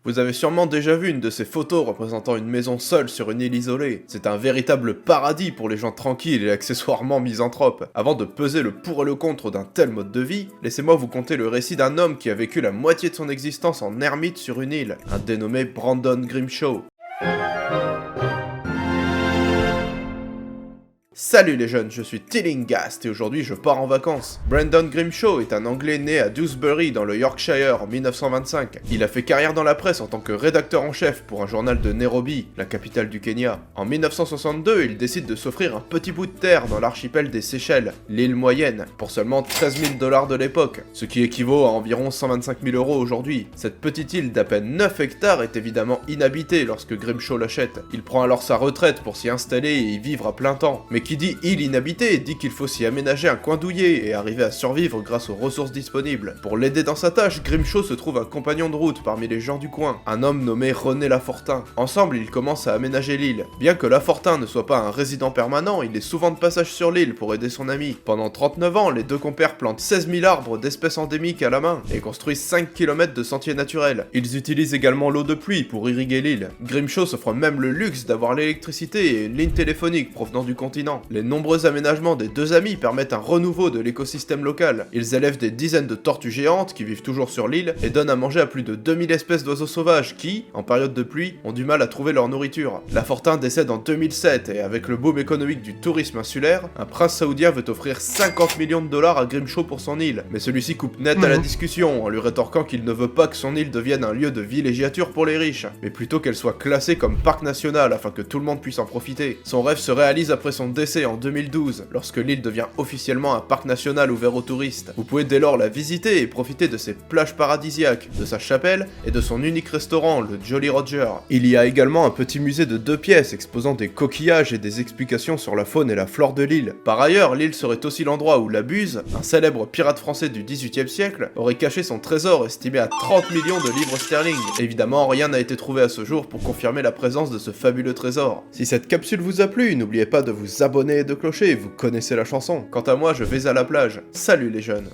Vous avez sûrement déjà vu une de ces photos représentant une maison seule sur une île isolée. C'est un véritable paradis pour les gens tranquilles et accessoirement misanthropes. Avant de peser le pour et le contre d'un tel mode de vie, laissez-moi vous conter le récit d'un homme qui a vécu la moitié de son existence en ermite sur une île, un dénommé Brandon Grimshaw. Salut les jeunes, je suis Tillinghast et aujourd'hui je pars en vacances. Brandon Grimshaw est un Anglais né à Dewsbury dans le Yorkshire en 1925. Il a fait carrière dans la presse en tant que rédacteur en chef pour un journal de Nairobi, la capitale du Kenya. En 1962, il décide de s'offrir un petit bout de terre dans l'archipel des Seychelles, l'île moyenne, pour seulement 13 000 $ de l'époque, ce qui équivaut à environ 125 000 € aujourd'hui. Cette petite île d'à peine 9 hectares est évidemment inhabitée lorsque Grimshaw l'achète. Il prend alors sa retraite pour s'y installer et y vivre à plein temps. Mais qui dit île inhabitée dit qu'il faut s'y aménager un coin douillet et arriver à survivre grâce aux ressources disponibles. Pour l'aider dans sa tâche, Grimshaw se trouve un compagnon de route parmi les gens du coin, un homme nommé René Lafortin. Ensemble, ils commencent à aménager l'île. Bien que Lafortin ne soit pas un résident permanent, il est souvent de passage sur l'île pour aider son ami. Pendant 39 ans, les deux compères plantent 16 000 arbres d'espèces endémiques à la main et construisent 5 km de sentiers naturels. Ils utilisent également l'eau de pluie pour irriguer l'île. Grimshaw s'offre même le luxe d'avoir l'électricité et une ligne téléphonique provenant du continent. Les nombreux aménagements des deux amis permettent un renouveau de l'écosystème local. Ils élèvent des dizaines de tortues géantes qui vivent toujours sur l'île et donnent à manger à plus de 2000 espèces d'oiseaux sauvages qui, en période de pluie, ont du mal à trouver leur nourriture. Lafortin décède en 2007 et avec le boom économique du tourisme insulaire, un prince saoudien veut offrir 50 millions de $ à Grimshaw pour son île. Mais celui-ci coupe net à la discussion en lui rétorquant qu'il ne veut pas que son île devienne un lieu de villégiature pour les riches, mais plutôt qu'elle soit classée comme parc national afin que tout le monde puisse en profiter. Son rêve se réalise après son décès en 2012, lorsque l'île devient officiellement un parc national ouvert aux touristes. Vous pouvez dès lors la visiter et profiter de ses plages paradisiaques, de sa chapelle et de son unique restaurant, le Jolly Roger. Il y a également un petit musée de 2 pièces exposant des coquillages et des explications sur la faune et la flore de l'île. Par ailleurs, l'île serait aussi l'endroit où la Buse, un célèbre pirate français du XVIIIe siècle, aurait caché son trésor estimé à 30 millions de livres sterling. Évidemment, rien n'a été trouvé à ce jour pour confirmer la présence de ce fabuleux trésor. Si cette capsule vous a plu, n'oubliez pas de vous abonner et de clocher, vous connaissez la chanson. Quant à moi, je vais à la plage. Salut les jeunes.